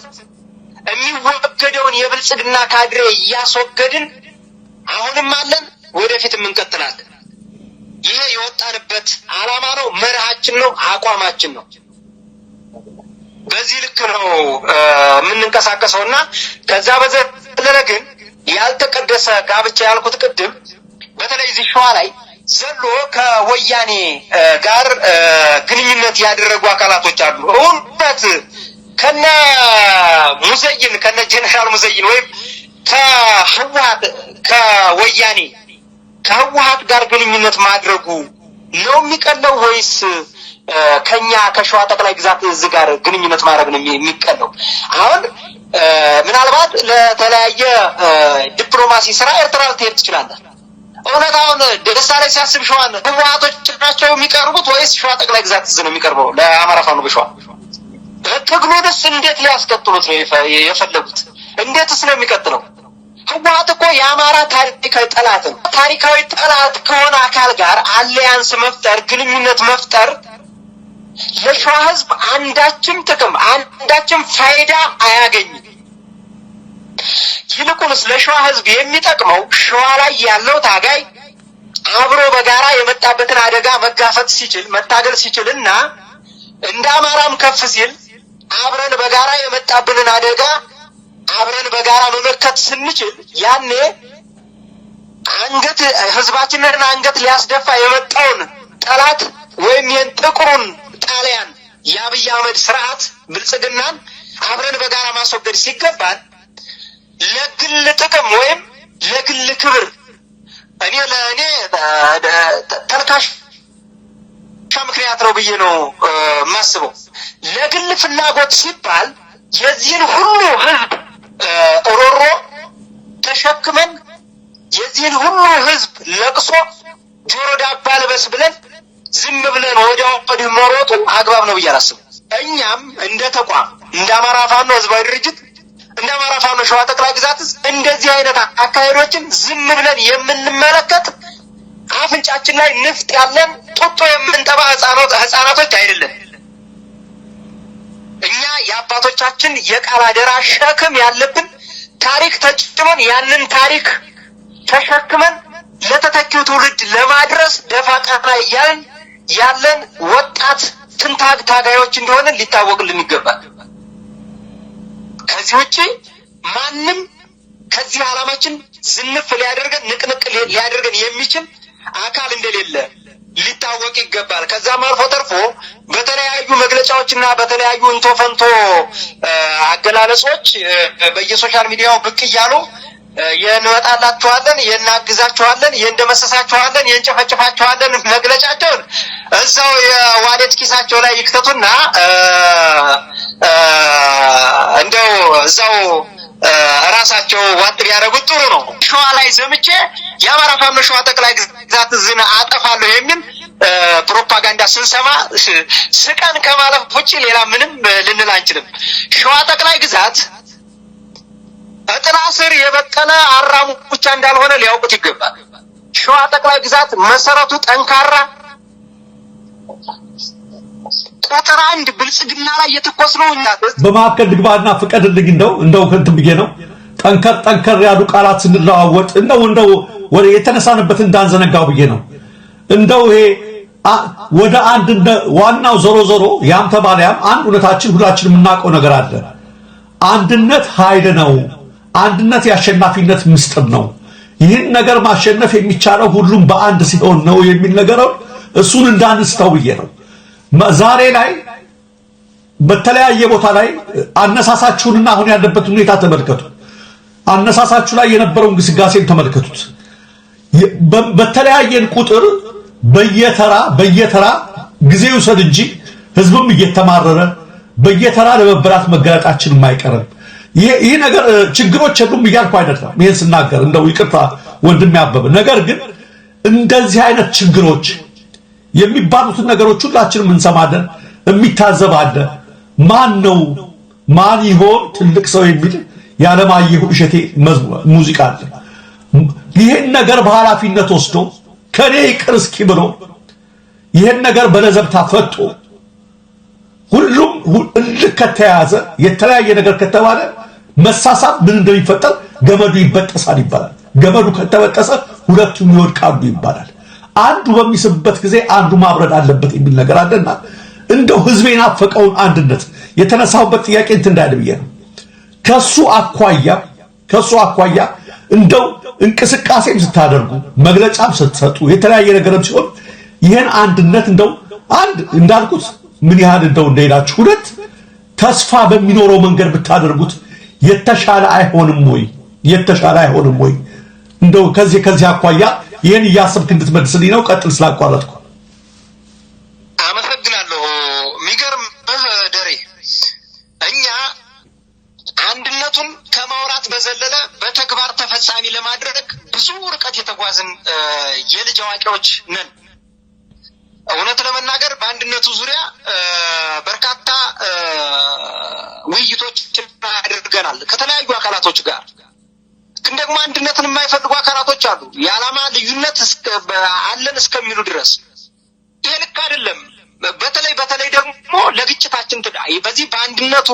የሚወገደውን የብልጽግና ካድሬ እያስወገድን አሁንም አለን፣ ወደፊትም እንቀጥላለን። ይሄ የወጣንበት ዓላማ ነው፣ መርሃችን ነው፣ አቋማችን ነው። በዚህ ልክ ነው የምንንቀሳቀሰውና ከዛ በዘለለ ግን ያልተቀደሰ ጋብቻ ያልኩት ቅድም በተለይ እዚህ ሸዋ ላይ ዘሎ ከወያኔ ጋር ግንኙነት ያደረጉ አካላቶች አሉ። እውነት ከነ ሙዘይን ከነ ጀነራል ሙዘይን ወይም ከወያኔ ከህወሓት ጋር ግንኙነት ማድረጉ ነው የሚቀለው ወይስ ከኛ ከሸዋ ጠቅላይ ግዛት እዚህ ጋር ግንኙነት ማድረግ ነው የሚቀለው? አሁን ምናልባት ለተለያየ ዲፕሎማሲ ስራ ኤርትራ ልትሄድ ትችላለህ። እውነት አሁን ደስታ ላይ ሲያስብ ሸዋን ህወሓቶች ናቸው የሚቀርቡት ወይስ ሸዋ ጠቅላይ ግዛት እዚህ ነው የሚቀርበው? ለአማራ ፋኖ በሸዋ ትግሉንስ እንዴት ሊያስቀጥሉት ነው የፈለጉት? እንዴትስ ነው የሚቀጥለው? ህወሓት እኮ የአማራ ታሪካዊ ጠላት ነው። ታሪካዊ ጠላት ከሆነ አካል ጋር አሊያንስ መፍጠር፣ ግንኙነት መፍጠር ለሸዋ ህዝብ አንዳችም ጥቅም አንዳችም ፋይዳ አያገኝም። ይልቁንስ ለሸዋ ህዝብ የሚጠቅመው ሸዋ ላይ ያለው ታጋይ አብሮ በጋራ የመጣበትን አደጋ መጋፈጥ ሲችል መታገል ሲችልና እንደ አማራም ከፍ ሲል አብረን በጋራ የመጣብንን አደጋ አብረን በጋራ መመከት ስንችል ያኔ ህዝባችንን አንገት ሊያስደፋ የመጣውን ጠላት ወይም ይህን ጥቁሩን ጣሊያን የአብይ አህመድ ስርዓት ብልጽግናን አብረን በጋራ ማስወገድ ሲገባል ለግል ጥቅም ወይም ለግል ክብር እኔ ተልካሽ ምክንያት ነው ብዬ ነው የማስበው። ለግል ፍላጎት ሲባል የዚህን ሁሉ ህዝብ ሮሮ ተሸክመን የዚህን ሁሉ ህዝብ ለቅሶ ጆሮ ዳባ ልበስ ብለን ዝም ብለን ወዲያው መሮጡ አግባብ ነው ብዬ አላስብም። እኛም እንደ ተቋም እንደ አማራ ፋኖ ህዝባዊ ድርጅት እንደ አማራ ፋኖ ሸዋ ጠቅላይ ግዛት እንደዚህ አይነት አካሄዶችን ዝም ብለን የምንመለከት አፍንጫችን ላይ ንፍጥ ያለን ጡጦ የምንጠባ ህፃናቶች አይደለም። እኛ የአባቶቻችን የቃል አደራ ሸክም ያለብን ታሪክ ተጭኖን ያንን ታሪክ ተሸክመን ለተተኪው ትውልድ ለማድረስ ደፋ ቀና እያልን ያለን ወጣት ትንታግ ታጋዮች እንደሆነ ሊታወቅልን ይገባል። ከዚህ ውጪ ማንም ከዚህ ዓላማችን ዝንፍ ሊያደርገን ንቅንቅ ሊያደርገን የሚችል አካል እንደሌለ ሊታወቅ ይገባል። ከዛም አልፎ ተርፎ በተለያዩ መግለጫዎችና በተለያዩ እንቶፈንቶ አገላለጾች በየሶሻል ሚዲያው ብቅ እያሉ የንወጣላችኋለን፣ የናግዛችኋለን፣ የእንደመሰሳችኋለን፣ የእንጨፈጨፋችኋለን መግለጫቸውን እዛው የዋሌት ኪሳቸው ላይ ይክተቱና እንደው እዛው ራሳቸው ዋጥ ቢያደርጉት ጥሩ ነው። ሸዋ ላይ ዘምቼ የአማራ ፋኖ ሸዋ ጠቅላይ ግዛት ዝና አጠፋለሁ የሚል ፕሮፓጋንዳ ስንሰማ ስቀን ከማለፍ ውጪ ሌላ ምንም ልንል አንችልም። ሸዋ ጠቅላይ ግዛት እጥላ ስር የበቀለ አራሙ ብቻ እንዳልሆነ ሊያውቁት ይገባል። ሸዋ ጠቅላይ ግዛት መሰረቱ ጠንካራ ቁጥር አንድ ብልጽግና ላይ የተኮስነው በማከል ድግባና ፍቀድልኝ እንደው ከንትን ብዬ ነው ጠንከር ያሉ ቃላት ስንለዋወጥ እንደው ወደ የተነሳንበት እንዳንዘነጋው ብዬ ነው። እንደው ይሄ ወደ አንድ ዋናው ዞሮ ያም ተባለያም አንድ እውነታችን ሁላችንም የምናውቀው ነገር አለ። አንድነት ኃይል ነው። አንድነት የአሸናፊነት ምስጢር ነው። ይህን ነገር ማሸነፍ የሚቻለው ሁሉም በአንድ ሲሆን ነው የሚል ነገር እሱን እንዳንስተው ብዬ ነው። ዛሬ ላይ በተለያየ ቦታ ላይ አነሳሳችሁንና አሁን ያለበት ሁኔታ ተመልከቱ። አነሳሳችሁ ላይ የነበረውን ግስጋሴን ተመልከቱት። በተለያየን ቁጥር በየተራ ጊዜ ይውሰድ እንጂ ህዝብም እየተማረረ በየተራ ለመበራት መገለጣችን የማይቀርም ይሄ ነገር ችግሮች ሁሉም እያልኩ አይደለም። ይሄን ስናገር እንደው ይቅርታ ወንድም ያበበ ነገር ግን እንደዚህ አይነት ችግሮች የሚባሉትን ነገሮች ሁላችንም እንሰማለን። የሚታዘብ አለ። ማን ይሆን ትልቅ ሰው የሚል ያለማየሁ እሸቴ ሙዚቃ አለ። ይሄን ነገር በኃላፊነት ወስዶ ከኔ ይቅር እስኪ ብሎ ይሄን ነገር በለዘብታ ፈጦ ሁሉም ከተያዘ የተለያየ ነገር ከተባለ መሳሳብ ምን እንደሚፈጠር ገመዱ ይበጠሳል ይባላል። ገመዱ ከተበጠሰ ሁለቱም ይወድቃሉ ይባላል። አንዱ በሚስብበት ጊዜ አንዱ ማብረድ አለበት የሚል ነገር አለና እንደው ህዝብ የናፈቀውን አንድነት የተነሳውበት ጥያቄ እንትን እንዳለ ብዬ ነው። ከሱ አኳያ እንደው እንቅስቃሴም ስታደርጉ መግለጫም ስትሰጡ የተለያየ ነገርም ሲሆን ይሄን አንድነት እንደው አንድ እንዳልኩት ምን ያህል እንደው እንደሄዳችሁ ሁለት ተስፋ በሚኖረው መንገድ ብታደርጉት የተሻለ አይሆንም ወይ? እንደው ከዚህ አኳያ ይሄን እያሰብክ እንድትመልስልኝ ነው። ቀጥል ስላቋረጥኩ። አመሰግናለሁ። የሚገርም ደሬ እኛ አንድነቱን ከማውራት በዘለለ በተግባር ተፈጻሚ ለማድረግ ብዙ ርቀት የተጓዝን የልጅ አዋቂዎች ነን። እውነት ለመናገር በአንድነቱ ዙሪያ በርካታ ውይይቶችን አድርገናል ከተለያዩ አካላቶች ጋር። ግን ደግሞ አንድነትን የማይፈልጉ አካላቶች አሉ፣ የዓላማ ልዩነት አለን እስከሚሉ ድረስ። ይሄ ልክ አይደለም። በተለይ ደግሞ ለግጭታችን በዚህ በአንድነቱ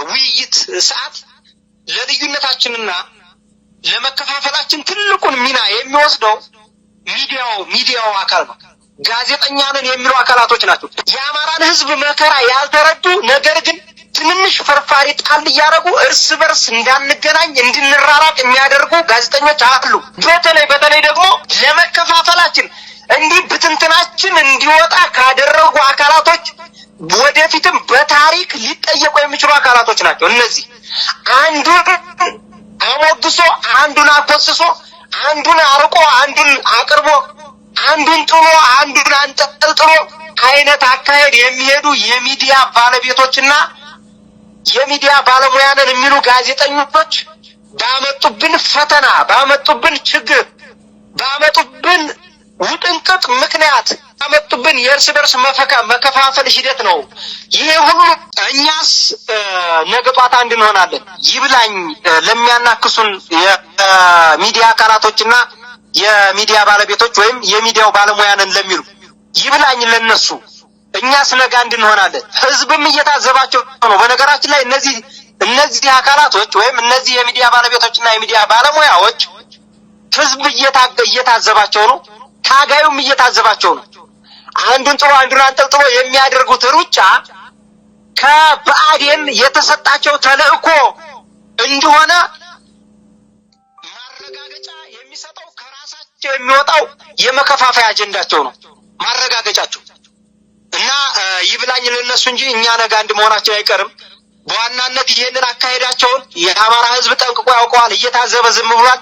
ውይይት ሰዓት ለልዩነታችንና ለመከፋፈላችን ትልቁን ሚና የሚወስደው ሚዲያው አካል ነው። ጋዜጠኛ ነን የሚሉ አካላቶች ናቸው። የአማራን ሕዝብ መከራ ያልተረዱ ነገር ግን ትንንሽ ፍርፋሪ ጣል እያደረጉ እርስ በርስ እንዳንገናኝ እንድንራራቅ የሚያደርጉ ጋዜጠኞች አሉ። በተለይ ደግሞ ለመከፋፈላችን እንዲህ ብትንትናችን እንዲወጣ ካደረጉ አካላቶች ወደፊትም በታሪክ ሊጠየቁ የሚችሉ አካላቶች ናቸው። እነዚህ አንዱን አሞግሶ አንዱን አኮስሶ አንዱን አርቆ አንዱን አቅርቦ አንዱን ጥሎ አንዱን አንጠልጥሎ አይነት አካሄድ የሚሄዱ የሚዲያ ባለቤቶችና የሚዲያ ባለሙያንን የሚሉ ጋዜጠኞች ባመጡብን ፈተና፣ ባመጡብን ችግር፣ ባመጡብን ውጥንቅጥ ምክንያት ባመጡብን የእርስ በርስ መከፋፈል ሂደት ነው ይሄ ሁሉ። እኛስ ነገ ጧት አንድ እንሆናለን። ይብላኝ ለሚያናክሱን የሚዲያ አካላቶችና የሚዲያ ባለቤቶች ወይም የሚዲያው ባለሙያንን ለሚሉ ይብላኝ ለነሱ። እኛስ ነገ አንድ እንሆናለን። ህዝብም እየታዘባቸው ነው። በነገራችን ላይ እነዚህ አካላቶች ወይም እነዚህ የሚዲያ ባለቤቶችና የሚዲያ ባለሙያዎች ህዝብ እየታዘባቸው ነው። ታጋዩም እየታዘባቸው ነው። አንዱን ጥሎ አንዱን አንጠልጥሎ የሚያደርጉት ሩጫ ከብአዴን የተሰጣቸው ተልእኮ እንደሆነ ማረጋገጫ የሚሰጠው ከራሳቸው የሚወጣው የመከፋፈያ አጀንዳቸው ነው ማረጋገጫቸው። እና ይብላኝ ለነሱ እንጂ እኛ ነገ አንድ መሆናቸው አይቀርም። በዋናነት ይሄንን አካሄዳቸውን የአማራ ህዝብ ጠንቅቆ ያውቀዋል፣ እየታዘበ ዝም ብሏል።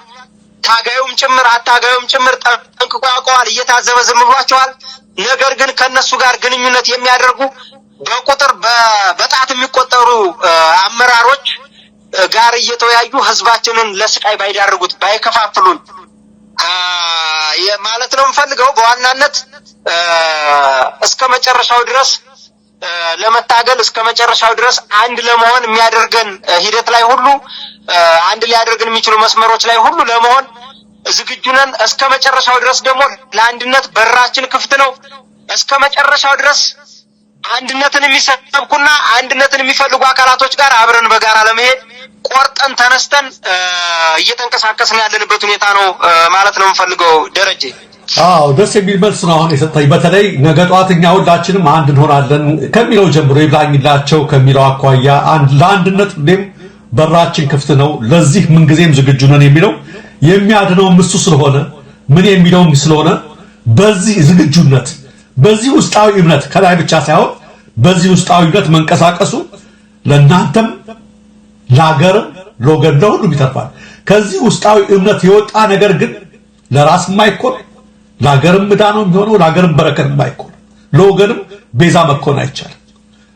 ታጋዩም ጭምር አታጋዩም ጭምር ጠንቅቆ ያውቀዋል፣ እየታዘበ ዝም ብሏቸዋል። ነገር ግን ከነሱ ጋር ግንኙነት የሚያደርጉ በቁጥር በጣት የሚቆጠሩ አመራሮች ጋር እየተወያዩ ህዝባችንን ለስቃይ ባይዳርጉት ባይከፋፍሉን ማለት ነው የምፈልገው። በዋናነት እስከ መጨረሻው ድረስ ለመታገል እስከ መጨረሻው ድረስ አንድ ለመሆን የሚያደርገን ሂደት ላይ ሁሉ አንድ ሊያደርገን የሚችሉ መስመሮች ላይ ሁሉ ለመሆን ዝግጁ ነን። እስከ መጨረሻው ድረስ ደግሞ ለአንድነት በራችን ክፍት ነው። እስከ መጨረሻው ድረስ አንድነትን የሚሰብኩና አንድነትን የሚፈልጉ አካላቶች ጋር አብረን በጋራ ለመሄድ ቆርጠን ተነስተን እየተንቀሳቀስን ያለንበት ሁኔታ ነው ማለት ነው የምፈልገው ደረጀ። አዎ ደስ የሚል መልስ ነው አሁን የሰጠኝ። በተለይ ነገ ጧት እኛ ሁላችንም አንድ እንሆናለን ከሚለው ጀምሮ ይብላኝላቸው ከሚለው አኳያ ለአንድነት ሁሌም በራችን ክፍት ነው፣ ለዚህ ምንጊዜም ዝግጁ ነን የሚለው የሚያድነው እሱ ስለሆነ ምን የሚለውም ስለሆነ በዚህ ዝግጁነት በዚህ ውስጣዊ እምነት ከላይ ብቻ ሳይሆን በዚህ ውስጣዊ እምነት መንቀሳቀሱ ለእናንተም ለሀገርም ለወገን ለሁሉም ይተርፋል። ከዚህ ውስጣዊ እምነት የወጣ ነገር ግን ለራስም አይኮን ለሀገርም ዕዳ ነው የሚሆነው፣ ለሀገርም በረከት አይኮን፣ ለወገንም ቤዛ መኮን አይቻልም።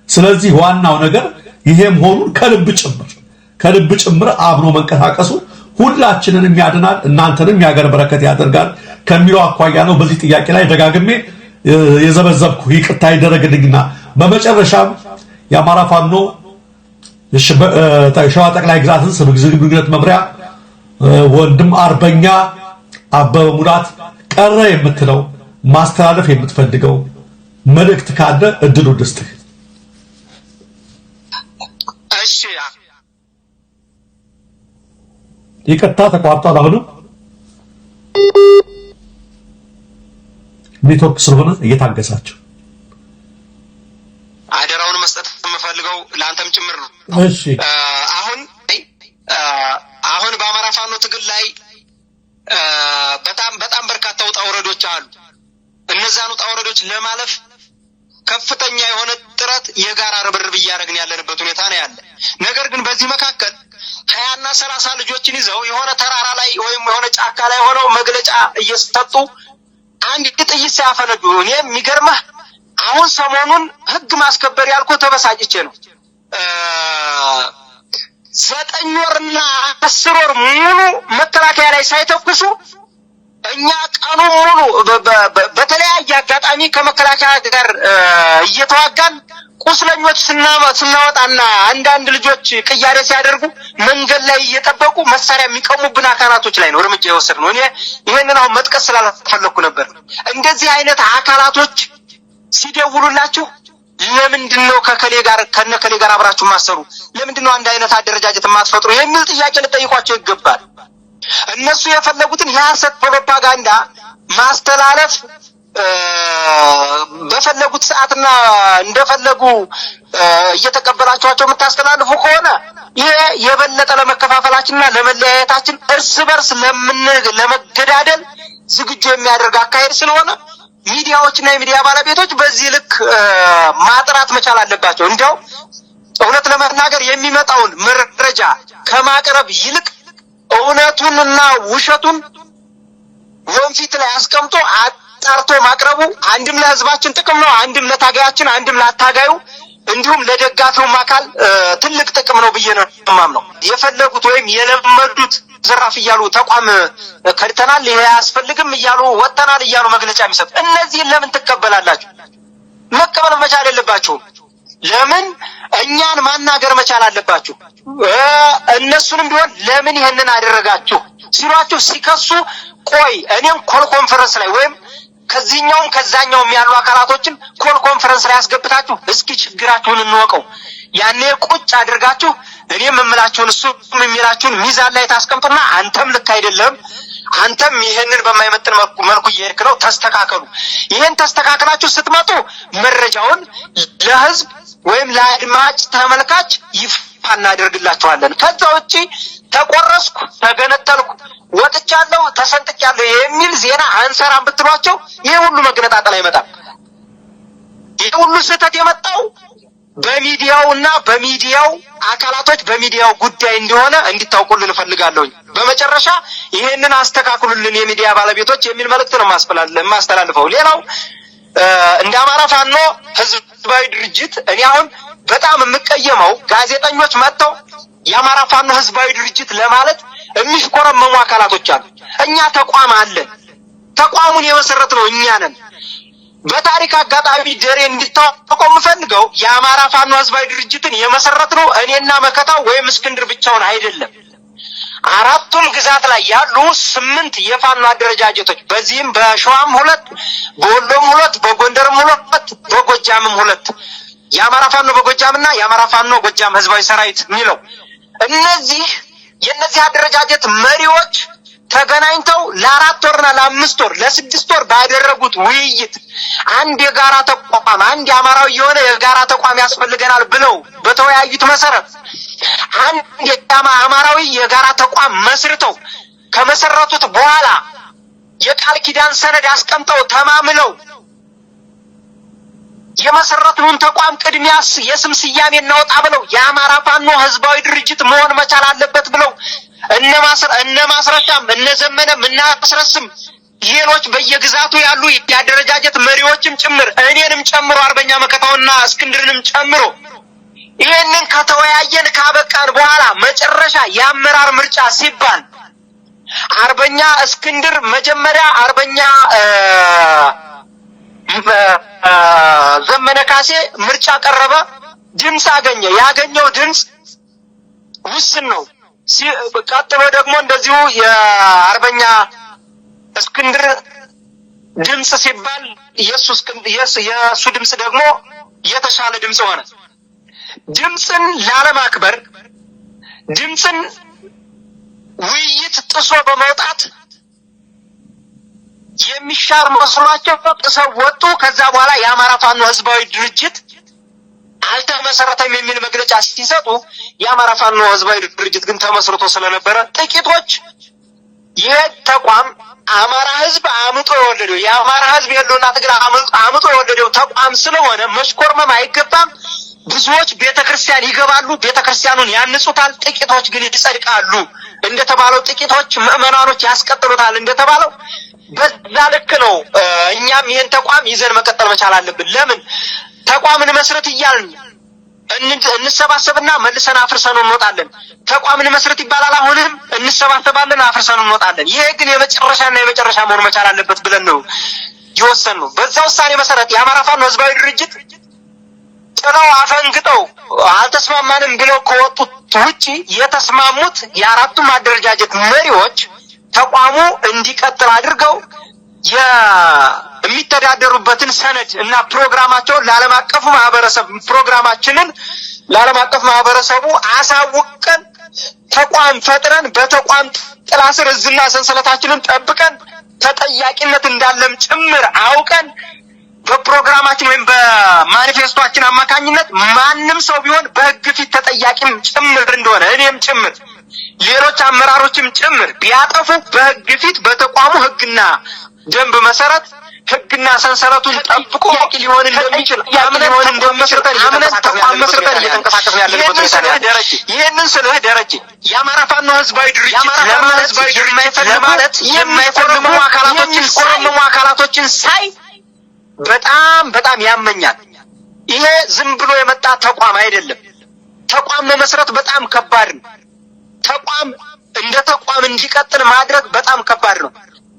ስለዚህ ዋናው ነገር ይሄ መሆኑን ከልብ ጭምር አብሮ መንቀሳቀሱ ሁላችንንም ያድናል፣ እናንተንም የሀገር በረከት ያደርጋል ከሚለው አኳያ ነው በዚህ ጥያቄ ላይ ደጋግሜ የዘበዘብኩ። ይቅርታ ይደረግልኝና በመጨረሻም የአማራ ፋኖ ሸዋ ጠቅላይ ግዛት ህዝብ ግንኙነት መምሪያ ወንድም አርበኛ አበበ ሙላት ቀረ የምትለው ማስተላለፍ የምትፈልገው መልእክት ካለ እድሉ ልስጥህ። እሺ፣ ይቅርታ ተቋርጧል። አሁንም ኔትወርክ ስለሆነ እየታገሳቸው አደራውን መስጠት የምፈልገው ለአንተም ጭምር ነው። እሺ አሁን በአማራ ፋኖ ትግል ላይ በጣም በርካታ ውጣ ውረዶች አሉ። እነዛን ውጣ ውረዶች ለማለፍ ከፍተኛ የሆነ ጥረት የጋራ ርብርብ እያደረግን ያለንበት ሁኔታ ነው ያለ። ነገር ግን በዚህ መካከል 20 እና 30 ልጆችን ይዘው የሆነ ተራራ ላይ ወይም የሆነ ጫካ ላይ ሆነው መግለጫ እየሰጡ አንድ ጥይት ሲያፈነዱ እኔ የሚገርምህ አሁን ሰሞኑን ህግ ማስከበር ያልኩ ተበሳጭቼ ነው 9 ወርና 10 ወር ሙሉ መከላከያ ላይ ሳይተኩሱ እኛ ቀኑ ሙሉ በተለያየ አጋጣሚ ከመከላከያ ጋር እየተዋጋን ቁስለኞች ስናወጣና አንዳንድ ልጆች ቅያሬ ሲያደርጉ መንገድ ላይ እየጠበቁ መሳሪያ የሚቀሙብን አካላቶች ላይ ነው እርምጃ የወሰድነው። እኔ ይሄንን አሁን መጥቀስ ስላልፈለኩ ነበር። እንደዚህ አይነት አካላቶች ሲደውሉላችሁ ለምንድነው ከነከሌ ጋር አብራችሁ ማሰሩ? ለምንድነው አንድ አይነት አደረጃጀት ማትፈጥሩ? የሚል ጥያቄ ልጠይቋቸው ይገባል። እነሱ የፈለጉትን የሐሰት ፕሮፓጋንዳ ማስተላለፍ በፈለጉት ሰዓትና እንደፈለጉ እየተቀበላችኋቸው የምታስተላልፉ ከሆነ ይሄ የበለጠ ለመከፋፈላችንና ለመለያየታችን እርስ በርስ ለመገዳደል ዝግጁ የሚያደርግ አካሄድ ስለሆነ ሚዲያዎችና የሚዲያ ባለቤቶች በዚህ ልክ ማጥራት መቻል አለባቸው። እንዲያው እውነት ለመናገር የሚመጣውን መረጃ ከማቅረብ ይልቅ እውነቱንና ውሸቱን ወንፊት ላይ አስቀምጦ አጣርቶ ማቅረቡ አንድም ለህዝባችን ጥቅም ነው፣ አንድም ለታጋያችን፣ አንድም ለታጋዩ እንዲሁም ለደጋፊውም አካል ትልቅ ጥቅም ነው ብዬ ነው የማምነው። የፈለጉት ወይም የለመዱት ዘራፍ እያሉ ተቋም ከድተናል ይሄ አያስፈልግም እያሉ ወጣናል እያሉ መግለጫ የሚሰጡ እነዚህን ለምን ትቀበላላችሁ? መቀበል መቻል የለባችሁም። ለምን እኛን ማናገር መቻል አለባችሁ። እነሱንም ቢሆን ለምን ይሄንን አደረጋችሁ ሲሏችሁ ሲከሱ ቆይ እኔም ኮል ኮንፈረንስ ላይ ወይም ከዚህኛውም ከዛኛውም ያሉ አካላቶችን ኮል ኮንፈረንስ ላይ ያስገብታችሁ እስኪ ችግራችሁን እንወቀው። ያኔ ቁጭ አድርጋችሁ እኔም የምላችሁን እሱም የሚላችሁን ሚዛን ላይ ታስቀምጡና አንተም ልክ አይደለም፣ አንተም ይሄንን በማይመጥን መልኩ እየሄድክ ነው፣ ተስተካከሉ። ይሄን ተስተካክላችሁ ስትመጡ መረጃውን ለህዝብ ወይም ለአድማጭ ተመልካች ይፋ እናደርግላችኋለን። ከዛ ውጪ ተቆረስኩ፣ ተገነጠልኩ፣ ወጥቻለሁ፣ ተሰንጥቻለሁ የሚል ዜና አንሰራም ብትሏቸው ይሄ ሁሉ መገነጣጠል አይመጣም። ይሄ ሁሉ ስህተት የመጣው በሚዲያውና በሚዲያው አካላቶች በሚዲያው ጉዳይ እንደሆነ እንዲታውቁልን እፈልጋለሁ። በመጨረሻ ይሄንን አስተካክሉልን የሚዲያ ባለቤቶች የሚል መልእክት ነው ማስተላልፈው። ሌላው እንደ አማራ ፋኖ ህዝባዊ ድርጅት እኔ አሁን በጣም የምቀየመው ጋዜጠኞች መጥተው የአማራ ፋኖ ህዝባዊ ድርጅት ለማለት የሚሽኮረመሙ አካላቶች አሉ። እኛ ተቋም አለን። ተቋሙን የመሰረትነው እኛ ነን። በታሪክ አጋጣሚ ደሬ እንዲታወቀው የምፈልገው የአማራ ፋኖ ህዝባዊ ድርጅትን የመሰረትነው እኔና መከታው ወይም እስክንድር ብቻውን አይደለም። አራቱም ግዛት ላይ ያሉ 8 የፋኖ አደረጃጀቶች በዚህም በሸዋም 2፣ በወሎም 2፣ በጎንደርም 2፣ በጎጃምም 2 የአማራ ፋኖ በጎጃምና የአማራ ፋኖ ጎጃም ህዝባዊ ሰራዊት የሚለው እነዚህ የነዚህ አደረጃጀት መሪዎች ተገናኝተው ለ4 ወርና ለ5 ወር ለ6 ወር ባደረጉት ውይይት አንድ የጋራ ተቋም አንድ አማራዊ የሆነ የጋራ ተቋም ያስፈልገናል ብለው በተወያዩት መሰረት አንድ አማራዊ የጋራ ተቋም መስርተው ከመሰረቱት በኋላ የቃል ኪዳን ሰነድ አስቀምጠው ተማምለው የመሰረቱን ተቋም ቅድሚያ የስም ስያሜ እናውጣ ብለው የአማራ ፋኖ ህዝባዊ ድርጅት መሆን መቻል አለበት ብለው እነ ማስረሻም እነ ዘመነም እና አስረስም ሌሎች በየግዛቱ ያሉ የአደረጃጀት መሪዎችም ጭምር እኔንም ጨምሮ አርበኛ መከታውና እስክንድርንም ጨምሮ ይሄንን ከተወያየን ካበቃን በኋላ መጨረሻ የአመራር ምርጫ ሲባል አርበኛ እስክንድር መጀመሪያ አርበኛ ዘመነ ካሴ ምርጫ ቀረበ፣ ድምጽ አገኘ። ያገኘው ድምጽ ውስን ነው። ቀጥሎ ደግሞ እንደዚሁ የአርበኛ እስክንድር ድምጽ ሲባል የሱ ድምጽ ደግሞ የተሻለ ድምጽ ሆነ። ድምጽን ላለማክበር ድምጽን ውይይት ጥሶ በመውጣት የሚሻር መስሏቸው ጥሰው ወጡ። ከዛ በኋላ የአማራ ፋኖ ህዝባዊ ድርጅት አልተመሰረተም የሚል መግለጫ ሲሰጡ የአማራ ፋኖ ህዝባዊ ድርጅት ግን ተመስርቶ ስለነበረ ጥቂቶች ይሄ ተቋም አማራ ህዝብ አምጦ የወለደው የአማራ ህዝብ የለውና ትግል አምጦ የወለደው ተቋም ስለሆነ መሽኮርመም አይገባም። ብዙዎች ቤተክርስቲያን ይገባሉ፣ ቤተክርስቲያኑን ያንጹታል፣ ጥቂቶች ግን ይጸድቃሉ እንደተባለው ጥቂቶች ምዕመናኖች ያስቀጥሉታል እንደተባለው በዛ ልክ ነው። እኛም ይሄን ተቋም ይዘን መቀጠል መቻል አለብን። ለምን ተቋምን መስረት እያልን እንሰባሰብና መልሰን አፍርሰን እንወጣለን። ተቋምን መስረት ይባላል፣ አሁንም እንሰባሰባለን አፍርሰን እንወጣለን። ይሄ ግን የመጨረሻ መሆን መቻል አለበት ብለን ነው የወሰንነው። በዛ ውሳኔ መሰረት የአማራ ፋኖ ህዝባዊ ድርጅት ጥለው አፈንግጠው አልተስማማንም ብለው ከወጡት ውጪ የተስማሙት የአራቱም አደረጃጀት መሪዎች ተቋሙ እንዲቀጥል አድርገው የሚተዳደሩበትን ሰነድ እና ፕሮግራማቸውን ለዓለም አቀፉ ማህበረሰብ ለዓለም አቀፍ ማህበረሰቡ አሳውቀን ተቋም ፈጥረን በተቋም ጥላ ስር እዝና ሰንሰለታችንን ጠብቀን ተጠያቂነት እንዳለም ጭምር አውቀን በፕሮግራማችን ወይም በማኒፌስቶአችን አማካኝነት ማንም ሰው ቢሆን በህግ ፊት ተጠያቂም ጭምር እንደሆነ እኔም ጭምር ሌሎች አመራሮችም ጭምር ቢያጠፉ በህግ ፊት በተቋሙ ህግና ደንብ መሰረት ህግና ሰንሰለቱን ጠብቆ ሊሆን እንደሚችል አምነን እየተንቀሳቀስን ያለንበት ሁኔታ ነው። ይሄንን ስልህ ደረጀ የአማራ ፋኖ ህዝባዊ ድርጅት የማይፈልጉ አካላቶችን ሳይ በጣም ያመኛል። ይሄ ዝም ብሎ የመጣ ተቋም አይደለም። ተቋም መመስረት በጣም ከባድ ነው። ተቋም እንደ ተቋም እንዲቀጥል ማድረግ በጣም ከባድ ነው።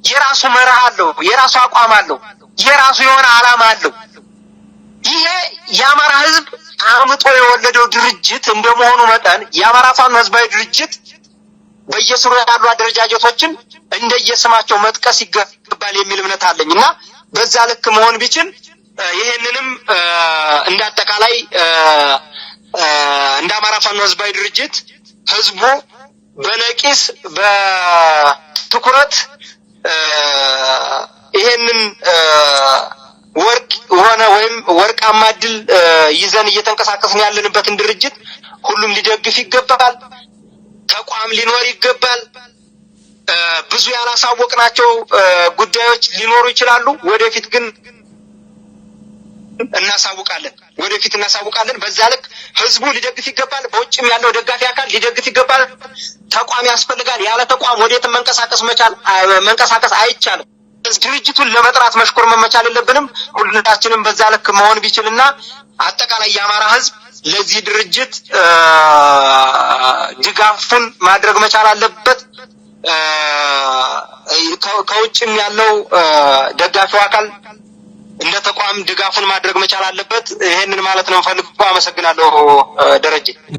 የራሱ መርህ አለው፣ የራሱ አቋም አለው፣ የራሱ የሆነ ዓላማ አለው። ይሄ የአማራ ህዝብ አምጦ የወለደው ድርጅት እንደመሆኑ መጠን የአማራ ፋኖ ህዝባዊ ድርጅት በየስሩ ያሉ አደረጃጀቶችን እንደየስማቸው መጥቀስ ይገባል የሚል እምነት አለኝና በዛ ልክ መሆን ቢችል ይሄንንም እንዳጠቃላይ እንደ አማራ ፋኖ ህዝባዊ ድርጅት ህዝቡ በነቂስ በትኩረት ይሄንን ወርቅ ሆነ ወይም ወርቃማ ድል ይዘን እየተንቀሳቀስን ያለንበትን ድርጅት ሁሉም ሊደግፍ ይገባል። ተቋም ሊኖር ይገባል። ብዙ ያላሳወቅናቸው ጉዳዮች ሊኖሩ ይችላሉ። ወደፊት ግን እናሳውቃለን። በዛ ልክ ህዝቡ ሊደግፍ ይገባል። በውጭም ያለው ደጋፊ አካል ሊደግፍ ይገባል። ተቋም ያስፈልጋል። ያለ ተቋም ወዴትም መንቀሳቀስ አይቻልም። ድርጅቱን ለመጥራት መሽኮርመም መቻል የለብንም። ሁላችንም በዛ ልክ መሆን ቢችልና አጠቃላይ የአማራ ህዝብ ለዚህ ድርጅት ድጋፉን ማድረግ መቻል አለበት። ከውጭም ያለው ደጋፊው አካል እንደ ተቋም ድጋፉን ማድረግ መቻል አለበት። ይሄንን ማለት ነው ፈልኩ። አመሰግናለሁ ደረጀ።